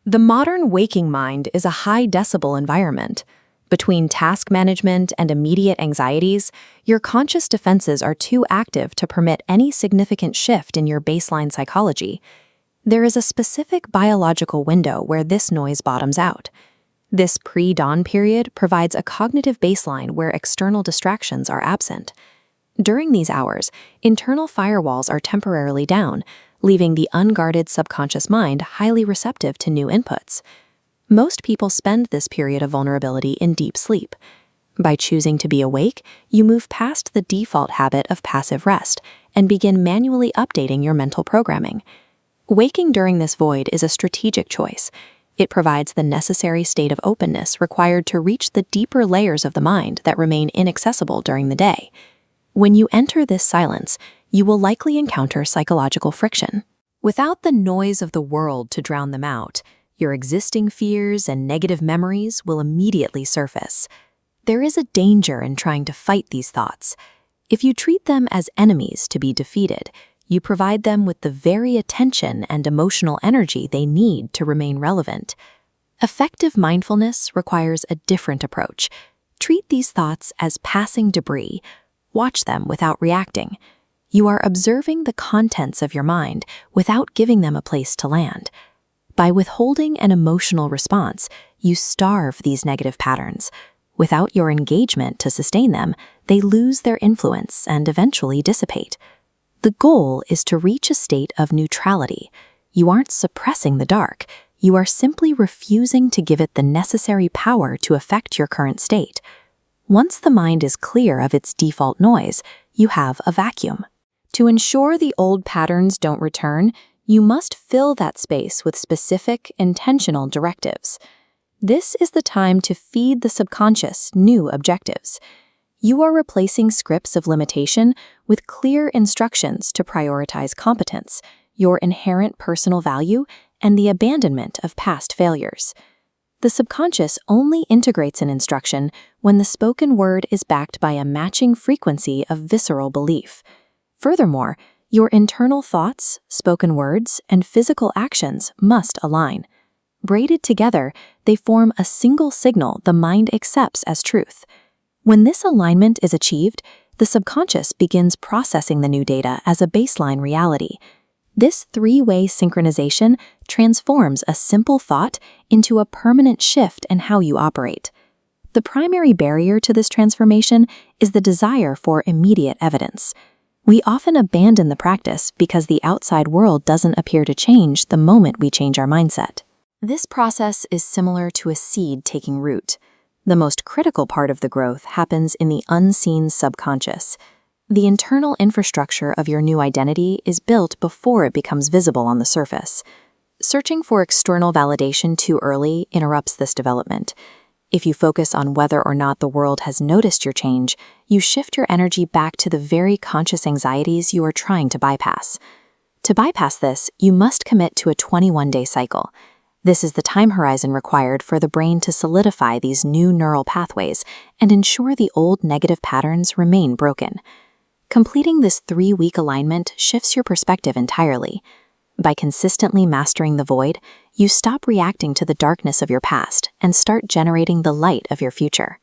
The modern waking mind is a high-decibel environment. Between task management and immediate anxieties, your conscious defenses are too active to permit any significant shift in your baseline psychology. There is a specific biological window where this noise bottoms out. This pre-dawn period provides a cognitive baseline where external distractions are absent. During these hours, internal firewalls are temporarily down, leaving the unguarded subconscious mind highly receptive to new inputs. Most people spend this period of vulnerability in deep sleep. By choosing to be awake, you move past the default habit of passive rest and begin manually updating your mental programming. Waking during this void is a strategic choice. It provides the necessary state of openness required to reach the deeper layers of the mind that remain inaccessible during the day. When you enter this silence, you will likely encounter psychological friction. Without the noise of the world to drown them out, your existing fears and negative memories will immediately surface. There is a danger in trying to fight these thoughts. If you treat them as enemies to be defeated, you provide them with the very attention and emotional energy they need to remain relevant. Effective mindfulness requires a different approach. Treat these thoughts as passing debris. Watch them without reacting. You are observing the contents of your mind without giving them a place to land. By withholding an emotional response, you starve these negative patterns. Without your engagement to sustain them, they lose their influence and eventually dissipate. The goal is to reach a state of neutrality. You aren't suppressing the dark. You are simply refusing to give it the necessary power to affect your current state. Once the mind is clear of its default noise, you have a vacuum. To ensure the old patterns don't return, you must fill that space with specific, intentional directives. This is the time to feed the subconscious new objectives. You are replacing scripts of limitation with clear instructions to prioritize competence, your inherent personal value, and the abandonment of past failures. The subconscious only integrates an instruction when the spoken word is backed by a matching frequency of visceral belief. Furthermore, your internal thoughts, spoken words, and physical actions must align. Braided together, they form a single signal the mind accepts as truth. When this alignment is achieved, the subconscious begins processing the new data as a baseline reality. This three-way synchronization transforms a simple thought into a permanent shift in how you operate. The primary barrier to this transformation is the desire for immediate evidence. We often abandon the practice because the outside world doesn't appear to change the moment we change our mindset. This process is similar to a seed taking root. The most critical part of the growth happens in the unseen subconscious. The internal infrastructure of your new identity is built before it becomes visible on the surface. Searching for external validation too early interrupts this development. If you focus on whether or not the world has noticed your change, you shift your energy back to the very conscious anxieties you are trying to bypass. To bypass this, you must commit to a 21-day cycle. This is the time horizon required for the brain to solidify these new neural pathways and ensure the old negative patterns remain broken. Completing this 3-week alignment shifts your perspective entirely. By consistently mastering the void, you stop reacting to the darkness of your past and start generating the light of your future.